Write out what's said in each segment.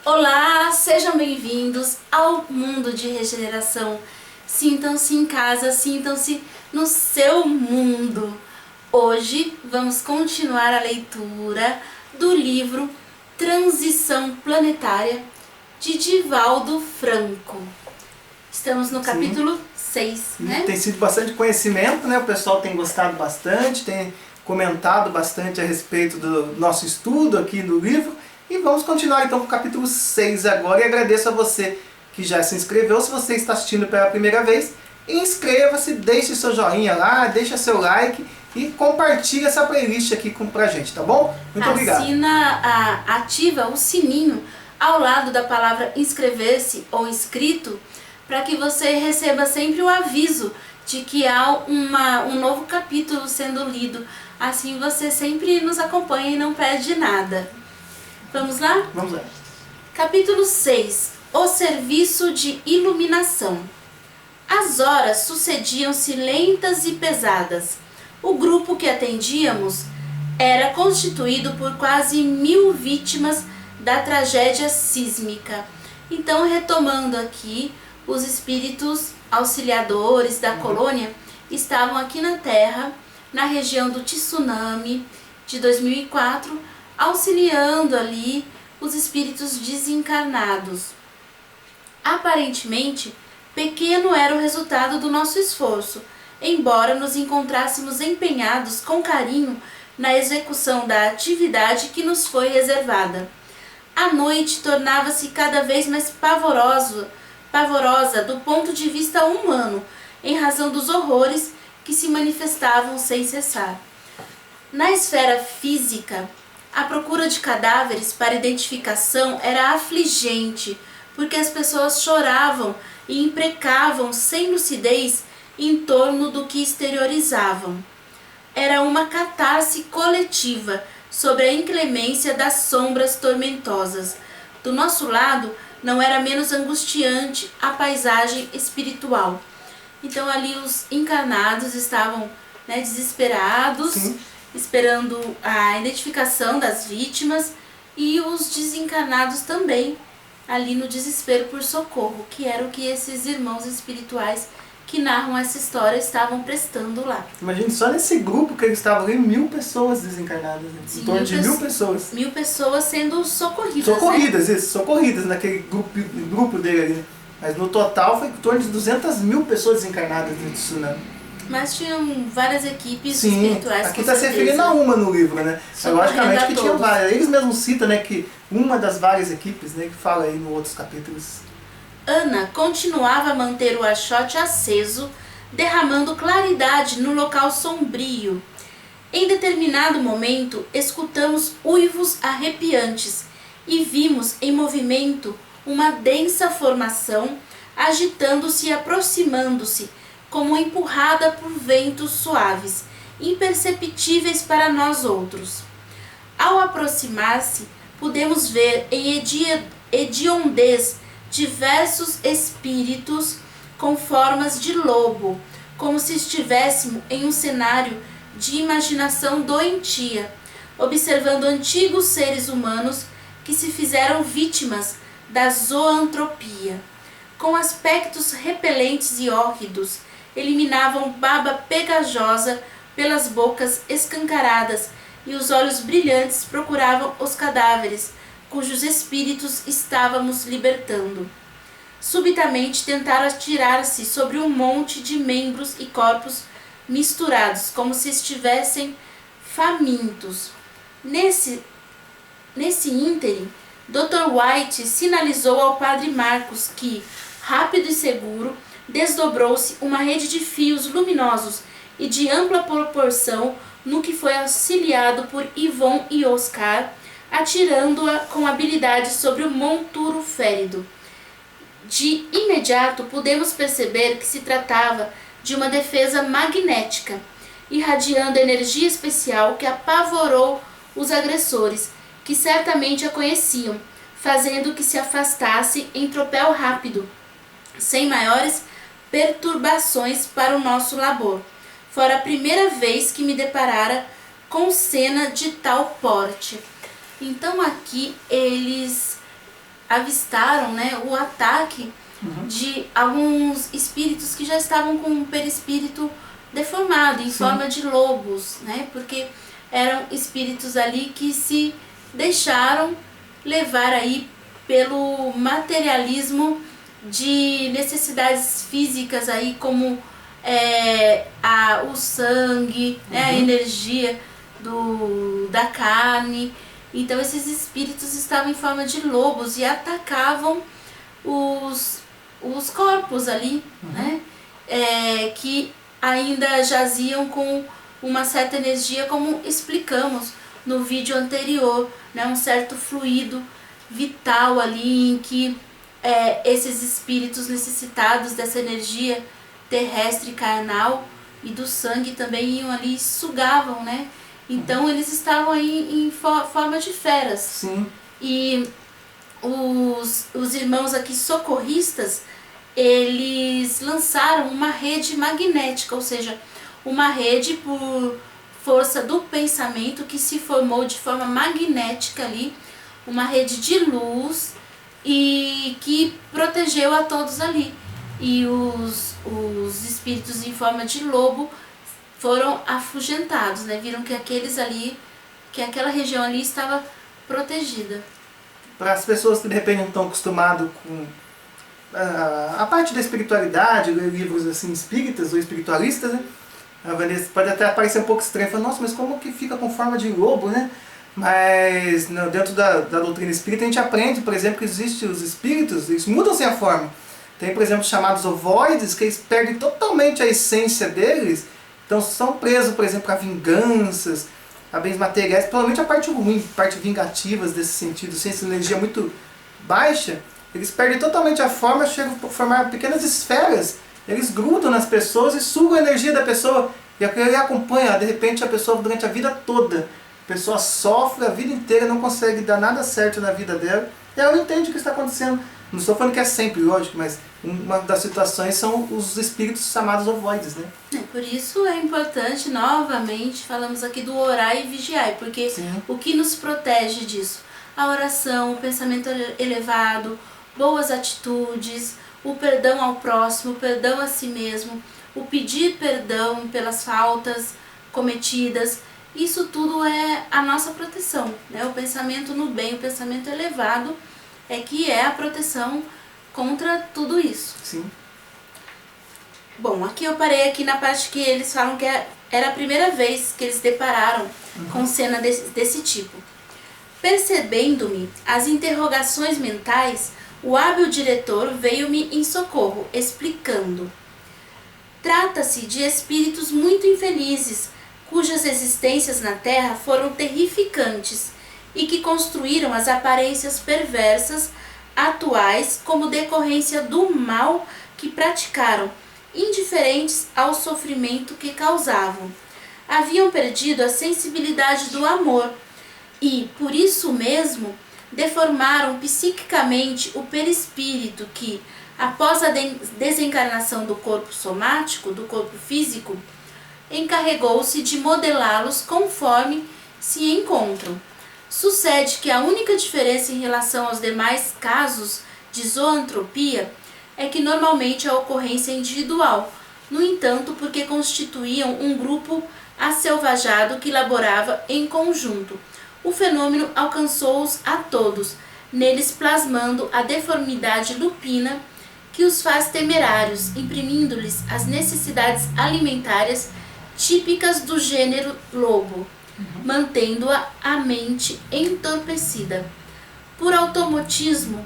Olá, sejam bem-vindos ao mundo de regeneração. Sintam-se em casa, sintam-se no seu mundo. Hoje vamos continuar a leitura do livro Transição Planetária, de Divaldo Franco. Estamos no capítulo 6, né? Tem sido bastante conhecimento, né? O pessoal tem gostado bastante, tem comentado bastante a respeito do nosso estudo aqui do livro. E vamos continuar então com o capítulo 6 agora. E agradeço a você que já se inscreveu. Se você está assistindo pela primeira vez, inscreva-se, deixe seu joinha lá, deixa seu like e compartilhe essa playlist aqui pra gente, tá bom? Muito obrigado. Ativa o sininho ao lado da palavra inscrever-se ou inscrito, para que você receba sempre o aviso de que há um novo capítulo sendo lido. Assim você sempre nos acompanha e não perde nada. Vamos lá? Vamos lá. Capítulo 6. O serviço de iluminação. As horas sucediam-se lentas e pesadas. O grupo que atendíamos era constituído por quase 1000 vítimas da tragédia sísmica. Então, retomando aqui, os espíritos auxiliadores da colônia estavam aqui na Terra, na região do tsunami de 2004, auxiliando ali os espíritos desencarnados. Aparentemente, pequeno era o resultado do nosso esforço, embora nos encontrássemos empenhados com carinho na execução da atividade que nos foi reservada. A noite tornava-se cada vez mais pavorosa do ponto de vista humano, em razão dos horrores que se manifestavam sem cessar. Na esfera física, a procura de cadáveres para identificação era afligente, porque as pessoas choravam e imprecavam sem lucidez em torno do que exteriorizavam. Era uma catarse coletiva sobre a inclemência das sombras tormentosas. Do nosso lado, não era menos angustiante a paisagem espiritual. Então ali os encarnados estavam, desesperados, Sim, esperando a identificação das vítimas, e os desencarnados também, ali no desespero por socorro, que era o que esses irmãos espirituais que narram essa história estavam prestando lá. imagine só nesse grupo que eles estavam ali, 1000 pessoas desencarnadas, né? Sim, Em torno de 1000 pessoas. 1000 pessoas sendo socorridas. Socorridas, isso, socorridas naquele grupo dele ali. Mas no total foi em torno de 200.000 pessoas desencarnadas no tsunami. Mas tinham várias equipes Sim, espirituais. aqui está se referindo a uma no livro, né? Logicamente que tinha várias. Eles mesmos citam, né, que uma das várias equipes, né, que fala aí nos outros capítulos. Ana continuava a manter o achote aceso, derramando claridade no local sombrio. Em determinado momento, escutamos uivos arrepiantes e vimos em movimento uma densa formação, agitando-se e aproximando-se, como empurrada por ventos suaves, imperceptíveis para nós outros. Ao aproximar-se, pudemos ver em hediondez diversos espíritos com formas de lobo, como se estivéssemos em um cenário de imaginação doentia, observando antigos seres humanos que se fizeram vítimas da zoantropia. Com aspectos repelentes e hórridos, eliminavam baba pegajosa pelas bocas escancaradas, e os olhos brilhantes procuravam os cadáveres, cujos espíritos estávamos libertando. Subitamente tentaram atirar-se sobre um monte de membros e corpos misturados, como se estivessem famintos. Nesse ínterim, Dr. White sinalizou ao padre Marcos que, rápido e seguro, desdobrou-se uma rede de fios luminosos e de ampla proporção, no que foi auxiliado por Yvonne e Oscar, atirando-a com habilidade sobre o monturo férido. De imediato pudemos perceber que se tratava de uma defesa magnética, irradiando energia especial que apavorou os agressores, que certamente a conheciam, fazendo que se afastasse em tropel rápido, sem maiores perturbações para o nosso labor. Fora a primeira vez que me deparara com cena de tal porte. Então aqui eles avistaram, né, o ataque de alguns espíritos que já estavam com o perispírito deformado, em forma de lobos, né, porque eram espíritos ali que se deixaram levar aí pelo materialismo de necessidades físicas aí, como o sangue, né, a energia da carne. Então esses espíritos estavam em forma de lobos e atacavam os corpos ali, né, que ainda jaziam com uma certa energia, como explicamos no vídeo anterior, né, um certo fluido vital ali em que esses espíritos necessitados dessa energia terrestre carnal e do sangue também iam ali e sugavam, né? Então eles estavam aí em forma de feras. Sim. E os irmãos aqui socorristas, eles lançaram uma rede magnética, ou seja, uma rede por força do pensamento que se formou de forma magnética ali, uma rede de luz e que protegeu a todos ali. E os espíritos em forma de lobo foram afugentados, né? Viram que aquela região ali estava protegida. Para as pessoas que de repente não estão acostumadas com a parte da espiritualidade, ler livros assim espíritas ou espiritualistas, né? A Vanessa pode até parecer um pouco estranho, fala, nossa, mas como que fica com forma de lobo, né? Mas dentro da doutrina espírita a gente aprende, por exemplo, que existem os espíritos, eles mudam sem a forma. Tem, por exemplo, chamados ovoides, que eles perdem totalmente a essência deles, então são presos, por exemplo, a vinganças, a bens materiais, provavelmente a parte ruim, parte vingativas desse sentido, sem essa energia muito baixa, eles perdem totalmente a forma, chegam a formar pequenas esferas, eles grudam nas pessoas e sugam a energia da pessoa, e ele acompanha, de repente, a pessoa durante a vida toda. A pessoa sofre a vida inteira, não consegue dar nada certo na vida dela, e ela não entende o que está acontecendo. Não estou falando que é sempre, lógico, mas uma das situações são os espíritos chamados ovoides, né? Por isso é importante, novamente, falamos aqui do orar e vigiar, porque o que nos protege disso? A oração, o pensamento elevado, boas atitudes, o perdão ao próximo, o perdão a si mesmo, o pedir perdão pelas faltas cometidas, isso tudo é a nossa proteção, né? O pensamento no bem, o pensamento elevado que é a proteção contra tudo isso. Sim. Bom, aqui eu parei aqui na parte que eles falam que era a primeira vez que eles depararam com cena desse tipo. Percebendo-me as interrogações mentais, o hábil diretor veio-me em socorro, explicando. Trata-se de espíritos muito infelizes, cujas existências na Terra foram terrificantes e que construíram as aparências perversas atuais como decorrência do mal que praticaram, indiferentes ao sofrimento que causavam. Haviam perdido a sensibilidade do amor e, por isso mesmo, deformaram psiquicamente o perispírito que, após a desencarnação do corpo somático, do corpo físico, encarregou-se de modelá-los conforme se encontram. Sucede que a única diferença em relação aos demais casos de zoantropia é que normalmente a ocorrência é individual, no entanto, porque constituíam um grupo aselvajado que laborava em conjunto. O fenômeno alcançou-os a todos, neles plasmando a deformidade lupina que os faz temerários, imprimindo-lhes as necessidades alimentares típicas do gênero lobo, mantendo-a mente entorpecida. Por automatismo,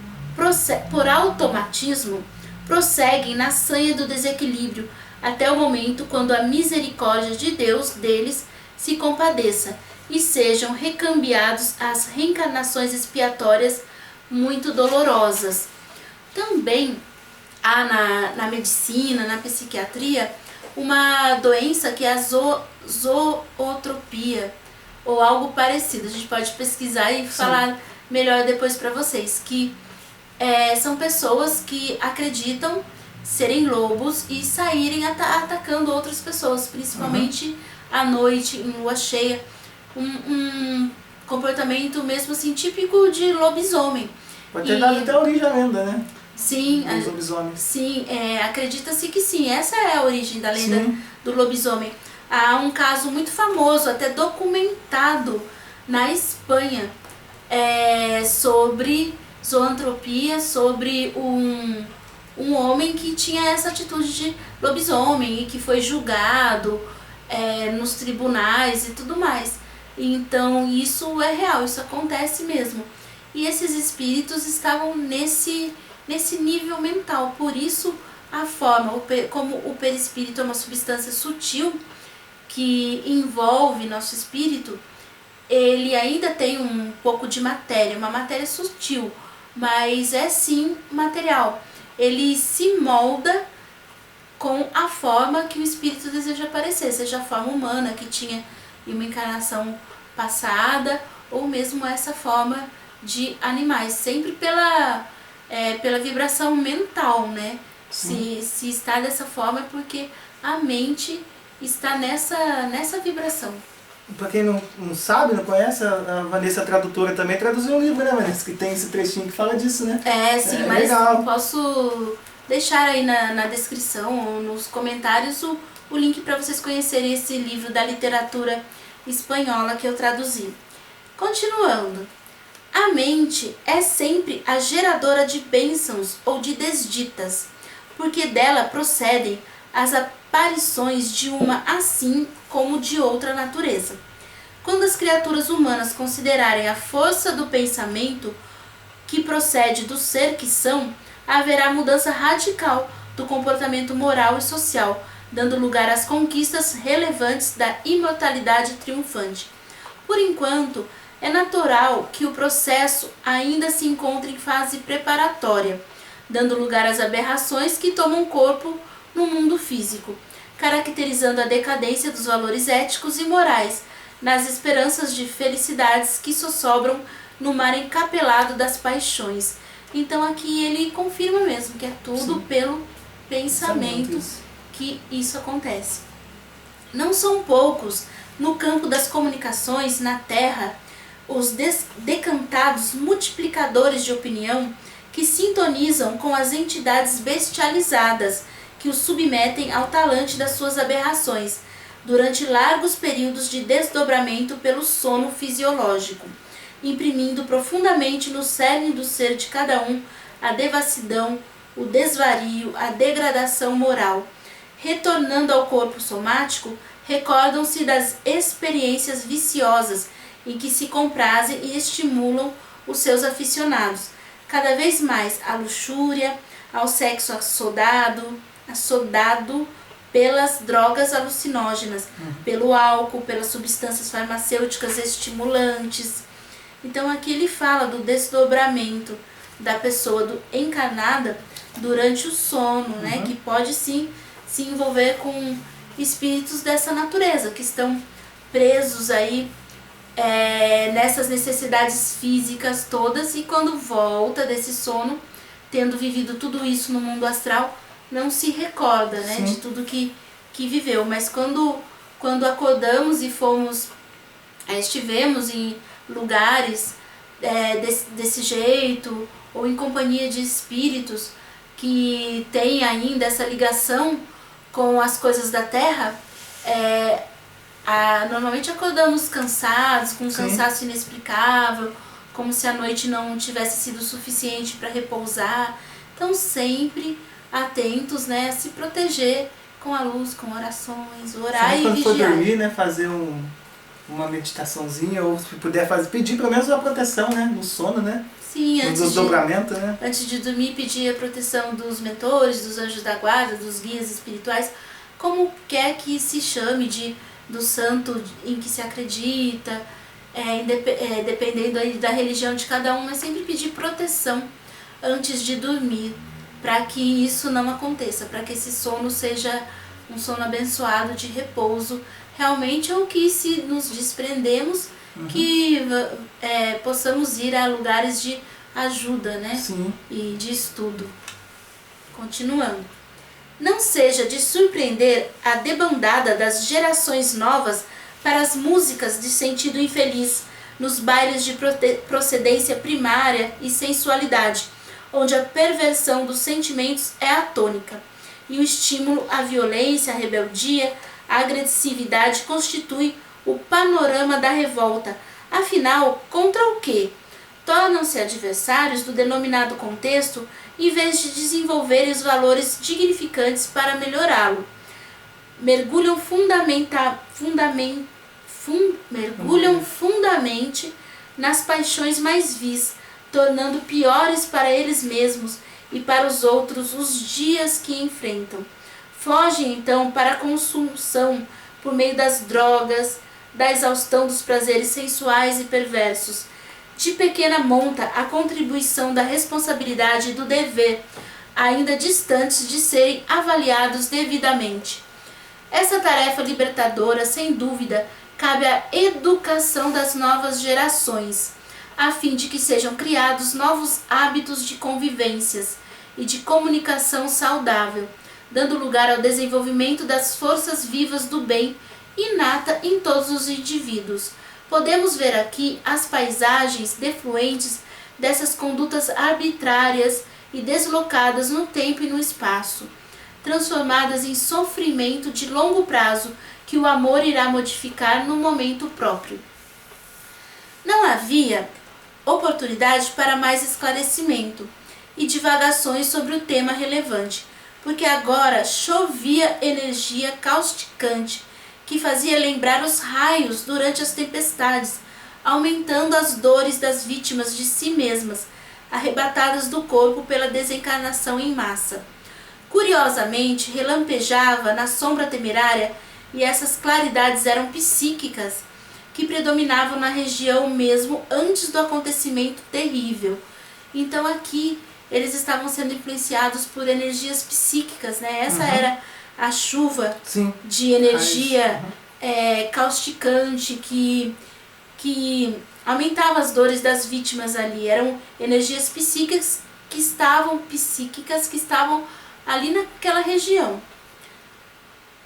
prosseguem na sanha do desequilíbrio até o momento quando a misericórdia de Deus deles se compadeça e sejam recambiados às reencarnações expiatórias muito dolorosas. Também há na medicina, na psiquiatria, uma doença que é a zootropia, ou algo parecido. A gente pode pesquisar e falar melhor depois para vocês, que são pessoas que acreditam serem lobos e saírem atacando outras pessoas, principalmente à noite, em lua cheia. Um comportamento mesmo assim típico de lobisomem. Pode ter dado até origem à lenda, né? Sim, Dos lobisomens. sim, acredita-se que sim, essa é a origem da lenda Sim. do lobisomem. Há um caso muito famoso, até documentado na Espanha, sobre zoantropia, sobre um homem que tinha essa atitude de lobisomem e que foi julgado nos tribunais e tudo mais. Então isso é real, isso acontece mesmo. E esses espíritos estavam nesse nível mental, por isso a forma, como o perispírito é uma substância sutil que envolve nosso espírito, ele ainda tem um pouco de matéria, uma matéria sutil, mas é sim material. Ele se molda com a forma que o espírito deseja aparecer, seja a forma humana que tinha em uma encarnação passada, ou mesmo essa forma de animais, sempre pela vibração mental, né? Se está dessa forma é porque a mente está nessa vibração. Pra quem não sabe, não conhece, a Vanessa, a tradutora, também traduziu um livro, né, Vanessa? Que tem esse trechinho que fala disso, né? Sim, mas legal. posso deixar aí na descrição ou nos comentários o link para vocês conhecerem esse livro da literatura espanhola que eu traduzi. Continuando. A mente é sempre a geradora de bênçãos ou de desditas, porque dela procedem as aparições de uma assim como de outra natureza. Quando as criaturas humanas considerarem a força do pensamento que procede do ser que são, haverá mudança radical do comportamento moral e social, dando lugar às conquistas relevantes da imortalidade triunfante. Por enquanto, é natural que o processo ainda se encontre em fase preparatória, dando lugar às aberrações que tomam corpo no mundo físico, caracterizando a decadência dos valores éticos e morais, nas esperanças de felicidades que sossobram no mar encapelado das paixões. Então aqui ele confirma mesmo que é tudo pelo pensamento que isso acontece. Não são poucos, no campo das comunicações, na Terra, os decantados multiplicadores de opinião que sintonizam com as entidades bestializadas que os submetem ao talante das suas aberrações, durante largos períodos de desdobramento pelo sono fisiológico, imprimindo profundamente no cerne do ser de cada um a devassidão, o desvario, a degradação moral. Retornando ao corpo somático, recordam-se das experiências viciosas em que se comprazem e estimulam os seus aficionados, cada vez mais à luxúria, ao sexo assodado pelas drogas alucinógenas, pelo álcool, pelas substâncias farmacêuticas estimulantes. Então aqui ele fala do desdobramento da pessoa encarnada durante o sono, né, que pode sim se envolver com espíritos dessa natureza, que estão presos aí nessas necessidades físicas todas, e quando volta desse sono, tendo vivido tudo isso no mundo astral, não se recorda, né, de tudo que viveu. Mas quando acordamos e estivemos em lugares desse jeito, ou em companhia de espíritos que têm ainda essa ligação com as coisas da Terra, normalmente acordamos cansados, com um cansaço inexplicável, como se a noite não tivesse sido suficiente para repousar. Então sempre atentos, né, a se proteger com a luz, com orações, orar e quando for vigiar. dormir, né, fazer uma meditaçãozinha, ou se puder pedir pelo menos uma proteção, né, no sono, né? Sim, né? Antes de dormir, pedir a proteção dos mentores, dos anjos da guarda, dos guias espirituais, como quer que se chame, do santo em que se acredita, dependendo aí da religião de cada um, mas sempre pedir proteção antes de dormir, para que isso não aconteça, para que esse sono seja um sono abençoado de repouso, realmente, ou que se nos desprendemos, que possamos ir a lugares de ajuda, né? Sim. E de estudo. Continuando. Não seja de surpreender a debandada das gerações novas para as músicas de sentido infeliz, nos bailes de procedência primária e sensualidade, onde a perversão dos sentimentos é a tônica, e o estímulo à violência, à rebeldia, à agressividade constitui o panorama da revolta. Afinal, contra o quê? Tornam-se adversários do denominado contexto em vez de desenvolverem os valores dignificantes para melhorá-lo. Mergulham fundamente nas paixões mais vis, tornando piores para eles mesmos e para os outros os dias que enfrentam. Fogem então para a consumação por meio das drogas, da exaustão dos prazeres sensuais e perversos. De pequena monta a contribuição da responsabilidade e do dever, ainda distantes de serem avaliados devidamente. Essa tarefa libertadora, sem dúvida, cabe à educação das novas gerações, a fim de que sejam criados novos hábitos de convivências e de comunicação saudável, dando lugar ao desenvolvimento das forças vivas do bem inata em todos os indivíduos. Podemos ver aqui as paisagens defluentes dessas condutas arbitrárias e deslocadas no tempo e no espaço, transformadas em sofrimento de longo prazo que o amor irá modificar no momento próprio. Não havia oportunidade para mais esclarecimento e divagações sobre o tema relevante, porque agora chovia energia causticante que fazia lembrar os raios durante as tempestades, aumentando as dores das vítimas de si mesmas, arrebatadas do corpo pela desencarnação em massa. Curiosamente, relampejava na sombra temerária, e essas claridades eram psíquicas, que predominavam na região mesmo antes do acontecimento terrível. Então aqui eles estavam sendo influenciados por energias psíquicas, né? Essa era a chuva de energia causticante que aumentava as dores das vítimas ali. Eram energias psíquicas que estavam ali naquela região.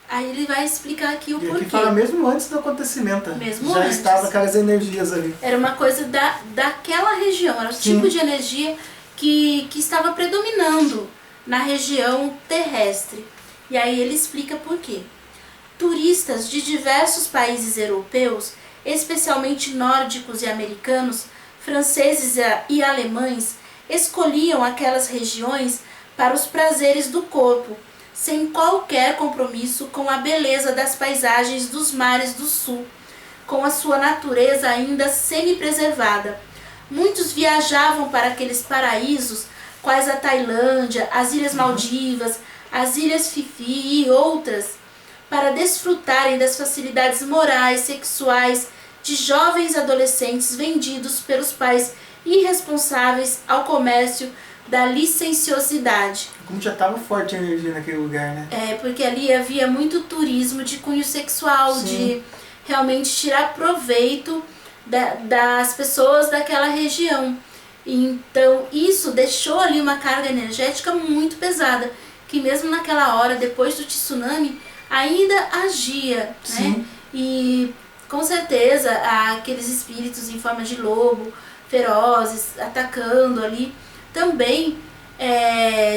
Aí ele vai explicar aqui o porquê. E aqui fala mesmo antes do acontecimento. Mesmo já antes. estavam aquelas energias ali. Era uma coisa daquela região, era o tipo de energia que estava predominando na região terrestre. E aí ele explica por quê. Turistas de diversos países europeus, especialmente nórdicos e americanos, franceses e alemães, escolhiam aquelas regiões para os prazeres do corpo, sem qualquer compromisso com a beleza das paisagens dos mares do sul, com a sua natureza ainda semi-preservada. Muitos viajavam para aqueles paraísos, quais a Tailândia, as Ilhas Maldivas, as Ilhas Fifi e outras, para desfrutarem das facilidades morais, sexuais de jovens adolescentes vendidos pelos pais irresponsáveis ao comércio da licenciosidade. Como já estava forte a energia naquele lugar, né? Porque ali havia muito turismo de cunho sexual, de realmente tirar proveito das pessoas daquela região. Então isso deixou ali uma carga energética muito pesada, que mesmo naquela hora, depois do tsunami, ainda agia, né? E com certeza aqueles espíritos em forma de lobo, ferozes, atacando ali, também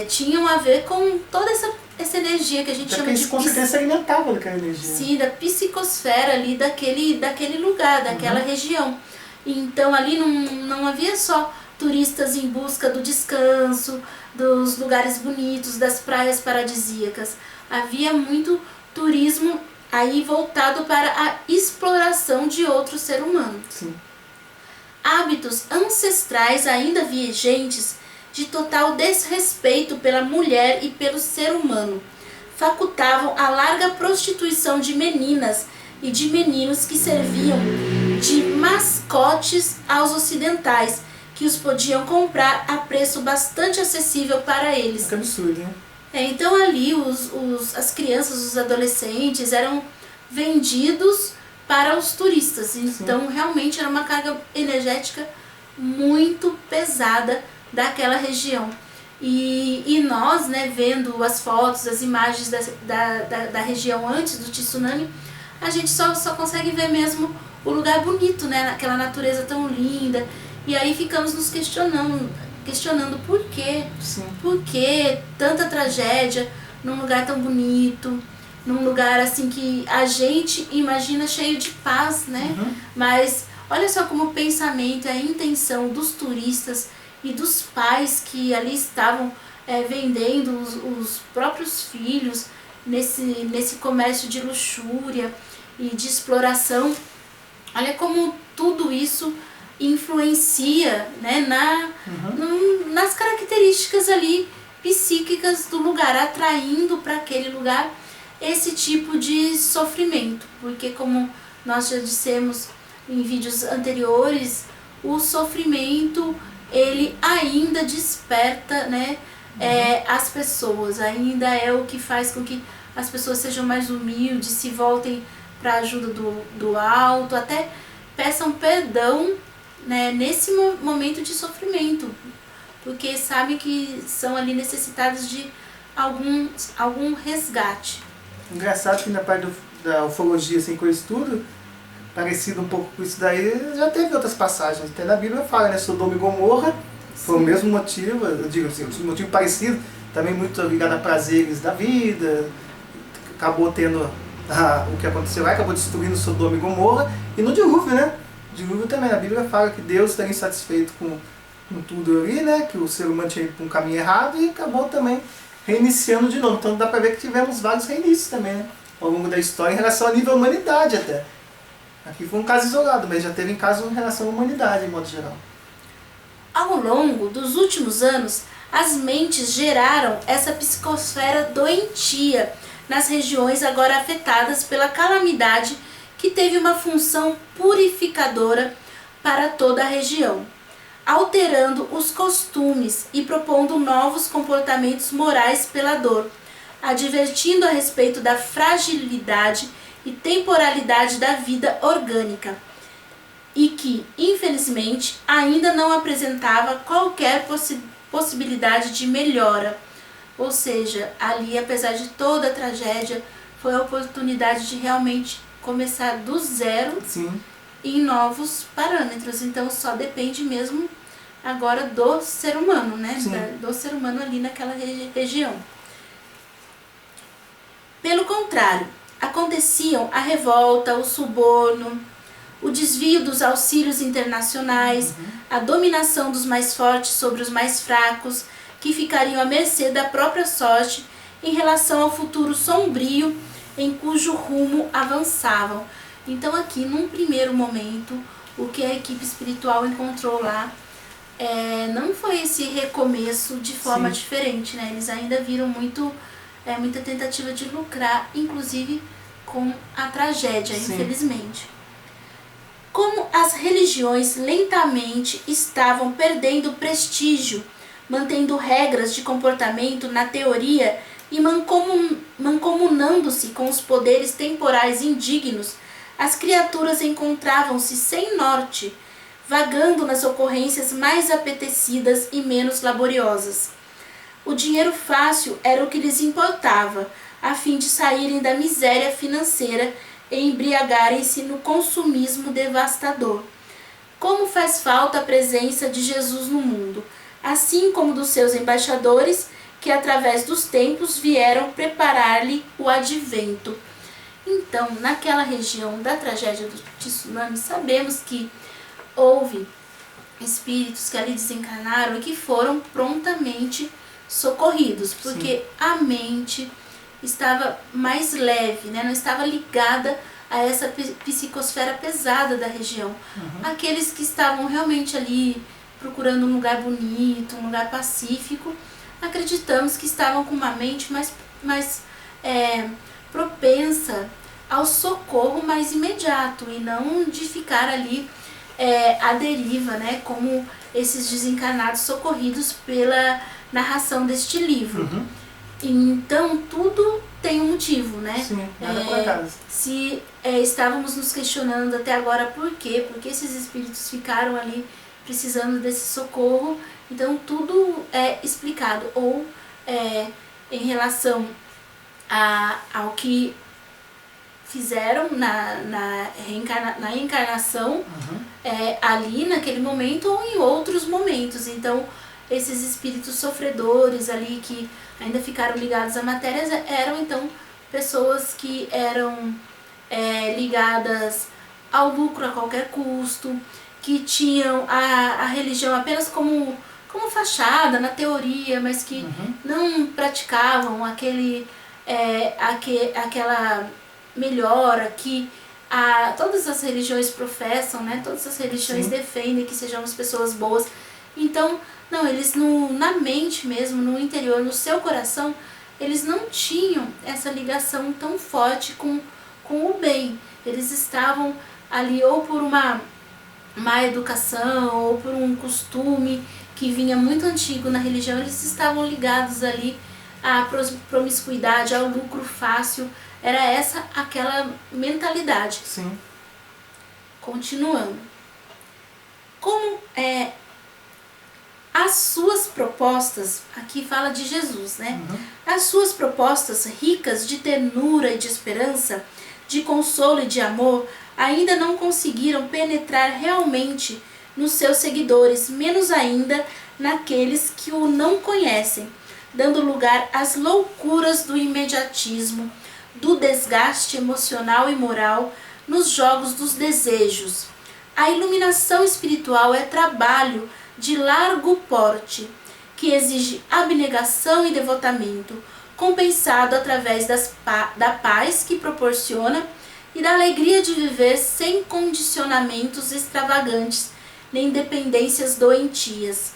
tinham a ver com toda essa energia que a gente chama de... Com certeza se alimentava daquela energia. Sim, da psicosfera ali daquele lugar, daquela região. Então ali não havia só turistas em busca do descanso, dos lugares bonitos, das praias paradisíacas. Havia muito turismo aí voltado para a exploração de outro ser humano. Sim. Hábitos ancestrais ainda vigentes de total desrespeito pela mulher e pelo ser humano facultavam a larga prostituição de meninas e de meninos que serviam de mascotes aos ocidentais, que os podiam comprar a preço bastante acessível para eles. Que absurdo, né? Então ali as crianças, os adolescentes eram vendidos para os turistas. Então realmente era uma carga energética muito pesada daquela região. E nós, né, vendo as fotos, as imagens da região antes do tsunami, a gente só consegue ver mesmo o lugar bonito, né? Aquela natureza tão linda. E aí ficamos nos questionando por quê? Sim. Por que tanta tragédia num lugar tão bonito, num lugar assim que a gente imagina cheio de paz, né? Mas olha só como o pensamento, a intenção dos turistas e dos pais que ali estavam vendendo os próprios filhos nesse comércio de luxúria e de exploração. Olha como tudo isso influencia, né, nas características ali psíquicas do lugar, atraindo para aquele lugar esse tipo de sofrimento. Porque, como nós já dissemos em vídeos anteriores, o sofrimento ele ainda desperta, né, as pessoas, ainda é o que faz com que as pessoas sejam mais humildes, se voltem para a ajuda do alto, até peçam perdão, né, nesse momento de sofrimento, porque sabem que são ali necessitados de algum resgate. Engraçado que na parte da ufologia, assim, que eu estudo, parecido um pouco com isso daí, já teve outras passagens. Até na Bíblia fala, né? Sodoma e Gomorra, foi o mesmo motivo, eu digo assim, um motivo parecido, também muito ligado a prazeres da vida, acabou tendo o que aconteceu lá, acabou destruindo Sodoma e Gomorra, e no dilúvio, né? O dilúvio também, a Bíblia fala que Deus estaria insatisfeito com tudo ali, né? Que o ser humano tinha ido para um caminho errado e acabou também reiniciando de novo. Então dá para ver que tivemos vários reinícios também, né? Ao longo da história em relação ao nível da humanidade até. Aqui foi um caso isolado, mas já teve em caso em relação à humanidade, em modo geral. Ao longo dos últimos anos, as mentes geraram essa psicosfera doentia nas regiões agora afetadas pela calamidade, que teve uma função purificadora para toda a região, alterando os costumes e propondo novos comportamentos morais pela dor, advertindo a respeito da fragilidade e temporalidade da vida orgânica, e que, infelizmente, ainda não apresentava qualquer possibilidade de melhora. Ou seja, ali, apesar de toda a tragédia, foi a oportunidade de realmente começar do zero. Sim. Em novos parâmetros. Então só depende mesmo agora do ser humano, né? Do ser humano ali naquela região. Pelo contrário, aconteciam a revolta, o suborno, o desvio dos auxílios internacionais, a dominação dos mais fortes sobre os mais fracos, que ficariam à mercê da própria sorte em relação ao futuro sombrio em cujo rumo avançavam. Então aqui, num primeiro momento, o que a equipe espiritual encontrou lá não foi esse recomeço de forma diferente, né? Eles ainda viram muita tentativa de lucrar, inclusive com a tragédia, infelizmente. Como as religiões lentamente estavam perdendo prestígio, mantendo regras de comportamento na teoria e mancomunando-se com os poderes temporais indignos, as criaturas encontravam-se sem norte, vagando nas ocorrências mais apetecidas e menos laboriosas. O dinheiro fácil era o que lhes importava, a fim de saírem da miséria financeira e embriagarem-se no consumismo devastador. Como faz falta a presença de Jesus no mundo, assim como dos seus embaixadores, que através dos tempos vieram preparar-lhe o advento. Então, naquela região da tragédia do tsunami, sabemos que houve espíritos que ali desencarnaram e que foram prontamente socorridos, porque a mente estava mais leve, né? Não estava ligada a essa psicosfera pesada da região. Aqueles que estavam realmente ali procurando um lugar bonito, um lugar pacífico, acreditamos que estavam com uma mente mais propensa ao socorro mais imediato e não de ficar ali à deriva, né, como esses desencarnados socorridos pela narração deste livro. Então tudo tem um motivo, né? Sim, nada por acaso. Se estávamos nos questionando até agora por quê? Porque esses espíritos ficaram ali precisando desse socorro, então tudo é explicado, ou em relação ao que fizeram na reencarnação, ali naquele momento ou em outros momentos. Então, esses espíritos sofredores ali que ainda ficaram ligados à matéria eram então pessoas que eram ligadas ao lucro a qualquer custo, que tinham a religião apenas como fachada, na teoria, mas que não praticavam aquela melhora que todas as religiões professam, né? Todas as religiões defendem que sejamos pessoas boas. Então, não, eles na mente mesmo, no interior, no seu coração, eles não tinham essa ligação tão forte com o bem. Eles estavam ali ou por uma má educação ou por um costume que vinha muito antigo na religião. Eles estavam ligados ali à promiscuidade, ao lucro fácil. Era aquela mentalidade. Sim. Continuando. Como as suas propostas, aqui fala de Jesus, né? As suas propostas ricas de ternura e de esperança, de consolo e de amor, ainda não conseguiram penetrar realmente nos seus seguidores, menos ainda naqueles que o não conhecem, dando lugar às loucuras do imediatismo, do desgaste emocional e moral, nos jogos dos desejos. A iluminação espiritual é trabalho de largo porte, que exige abnegação e devotamento, compensado através da paz que proporciona e da alegria de viver sem condicionamentos extravagantes nem dependências doentias.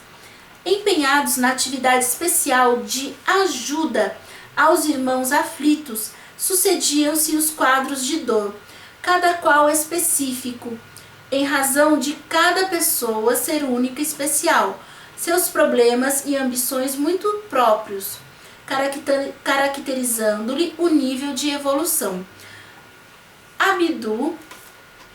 Empenhados na atividade especial de ajuda aos irmãos aflitos, sucediam-se os quadros de dor, cada qual específico, em razão de cada pessoa ser única e especial, seus problemas e ambições muito próprios, caracterizando-lhe o nível de evolução. Abdu,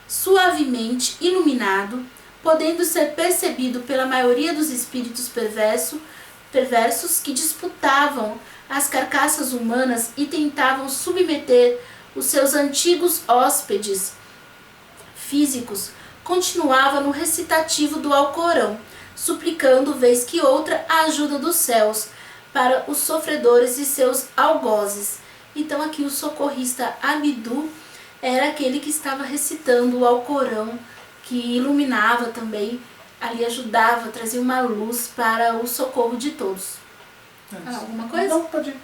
suavemente iluminado, podendo ser percebido pela maioria dos espíritos perversos que disputavam as carcaças humanas e tentavam submeter os seus antigos hóspedes físicos, continuava no recitativo do Alcorão, suplicando vez que outra a ajuda dos céus para os sofredores e seus algozes. Então aqui o socorrista Abdu era aquele que estava recitando o Alcorão, que iluminava também, ali ajudava, trazia uma luz para o socorro de todos. Alguma coisa? Não, pode ir.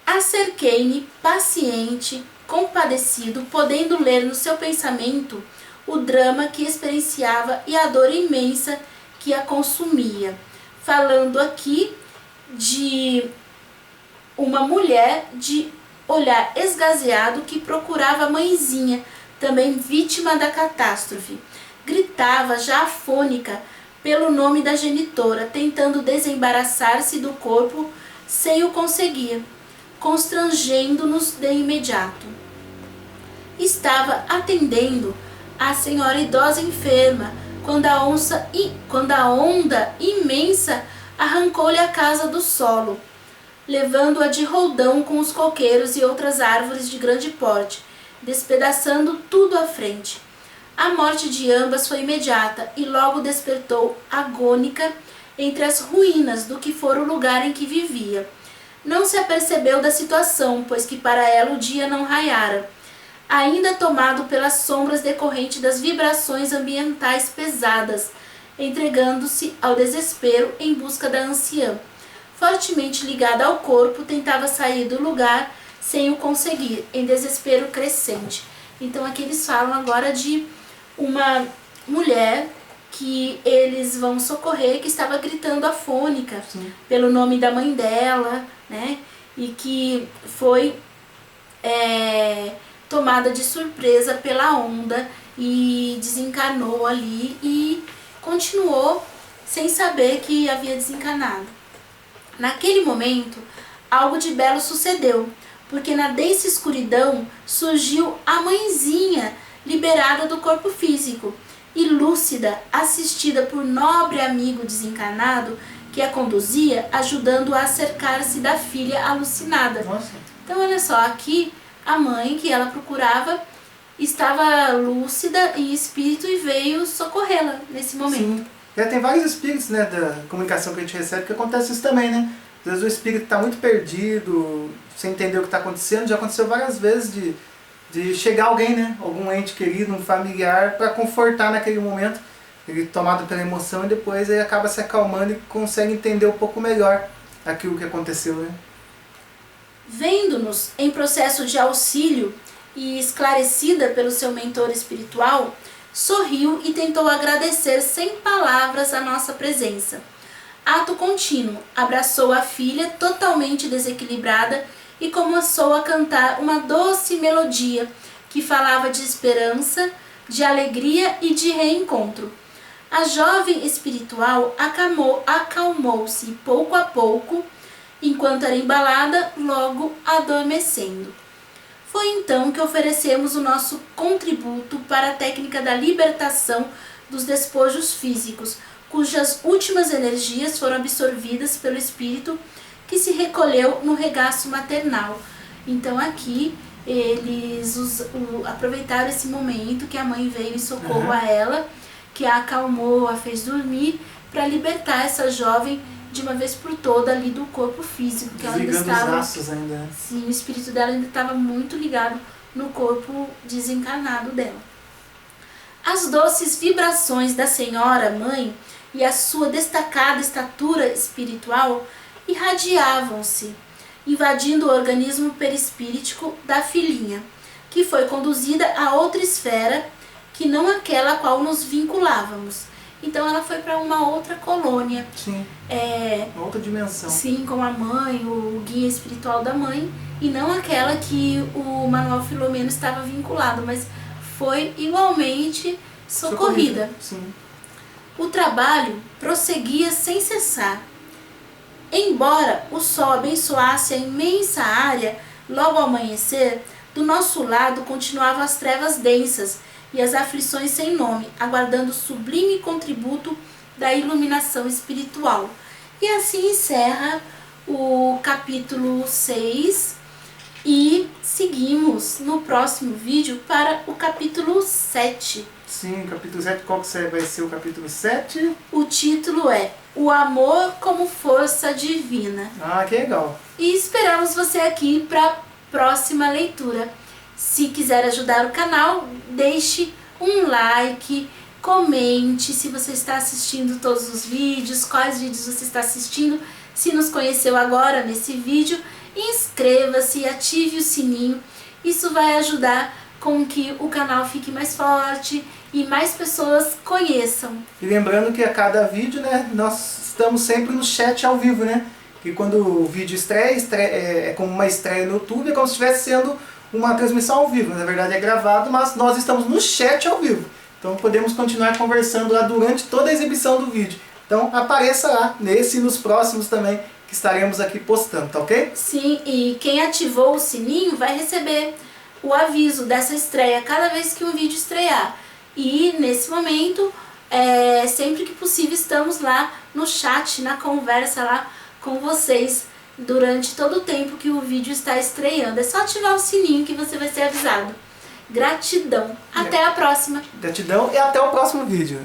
Acerquei-me, paciente, compadecido, podendo ler no seu pensamento o drama que experienciava e a dor imensa que a consumia. Falando aqui de uma mulher de olhar esgazeado que procurava a mãezinha, também vítima da catástrofe. Gritava, já afônica, pelo nome da genitora, tentando desembaraçar-se do corpo sem o conseguir, constrangendo-nos de imediato. Estava atendendo a senhora idosa enferma, quando a onda imensa arrancou-lhe a casa do solo, levando-a de roldão com os coqueiros e outras árvores de grande porte, despedaçando tudo à frente. A morte de ambas foi imediata e logo despertou agônica entre as ruínas do que fora o lugar em que vivia. Não se apercebeu da situação, pois que para ela o dia não raiara, ainda tomado pelas sombras decorrentes das vibrações ambientais pesadas, entregando-se ao desespero em busca da anciã. Fortemente ligada ao corpo, tentava sair do lugar sem o conseguir, em desespero crescente. Então aqui eles falam agora de uma mulher que eles vão socorrer, que estava gritando afônica pelo nome da mãe dela, né? E que foi tomada de surpresa pela onda e desencarnou ali e continuou sem saber que havia desencarnado. Naquele momento, algo de belo sucedeu, porque na densa escuridão surgiu a mãezinha liberada do corpo físico e lúcida, assistida por nobre amigo desencarnado que a conduzia, ajudando-a a cercar-se da filha alucinada. Nossa. Então olha só, aqui a mãe que ela procurava estava lúcida em espírito e veio socorrê-la nesse momento. Sim. Já tem vários espíritos, né, da comunicação que a gente recebe que acontece isso também, né? Às vezes o espírito está muito perdido, sem entender o que está acontecendo. Já aconteceu várias vezes de chegar alguém, né? Algum ente querido, um familiar, para confortar naquele momento. Ele tomado pela emoção e depois ele acaba se acalmando e consegue entender um pouco melhor aquilo que aconteceu, né? Vendo-nos em processo de auxílio e esclarecida pelo seu mentor espiritual, sorriu e tentou agradecer sem palavras a nossa presença. Ato contínuo, abraçou a filha totalmente desequilibrada e começou a cantar uma doce melodia que falava de esperança, de alegria e de reencontro. A jovem espiritual acalmou-se pouco a pouco, enquanto era embalada, logo adormecendo. Foi então que oferecemos o nosso contributo para a técnica da libertação dos despojos físicos, cujas últimas energias foram absorvidas pelo espírito que se recolheu no regaço maternal. Então aqui eles aproveitaram esse momento que a mãe veio em socorro a ela, que a acalmou, a fez dormir, para libertar essa jovem de uma vez por toda ali do corpo físico, que ela ainda estava. Os laços ainda. Sim, o espírito dela ainda estava muito ligado no corpo desencarnado dela. As doces vibrações da senhora mãe e a sua destacada estatura espiritual irradiavam-se, invadindo o organismo perispíritico da filhinha, que foi conduzida a outra esfera que não aquela a qual nos vinculávamos. Então ela foi para uma outra colônia. Sim, uma outra dimensão. Sim, com a mãe, o guia espiritual da mãe, e não aquela que o Manuel Filomeno estava vinculado, mas foi igualmente socorrida. Sim. O trabalho prosseguia sem cessar. Embora o sol abençoasse a imensa área, logo ao amanhecer, do nosso lado continuavam as trevas densas e as aflições sem nome, aguardando o sublime contributo da iluminação espiritual. E assim encerra o capítulo 6 e seguimos no próximo vídeo para o capítulo 7. Sim, capítulo 7, qual que vai ser o capítulo 7? O título é O Amor como Força Divina. Ah, que legal. E esperamos você aqui para a próxima leitura. Se quiser ajudar o canal, deixe um like, comente se você está assistindo todos os vídeos, quais vídeos você está assistindo, se nos conheceu agora nesse vídeo, inscreva-se, ative o sininho, isso vai ajudar com que o canal fique mais forte e mais pessoas conheçam. E lembrando que a cada vídeo, né, nós estamos sempre no chat ao vivo, né? Que quando o vídeo estreia é como uma estreia no YouTube, é como se estivesse sendo uma transmissão ao vivo. Na verdade é gravado, mas nós estamos no chat ao vivo. Então podemos continuar conversando lá durante toda a exibição do vídeo. Então apareça lá, nesse e nos próximos também, que estaremos aqui postando, tá ok? Sim, e quem ativou o sininho vai receber o aviso dessa estreia cada vez que um vídeo estrear. E nesse momento, sempre que possível, estamos lá no chat, na conversa lá com vocês durante todo o tempo que o vídeo está estreando. É só ativar o sininho que você vai ser avisado. Gratidão. Até a próxima. Gratidão e até o próximo vídeo.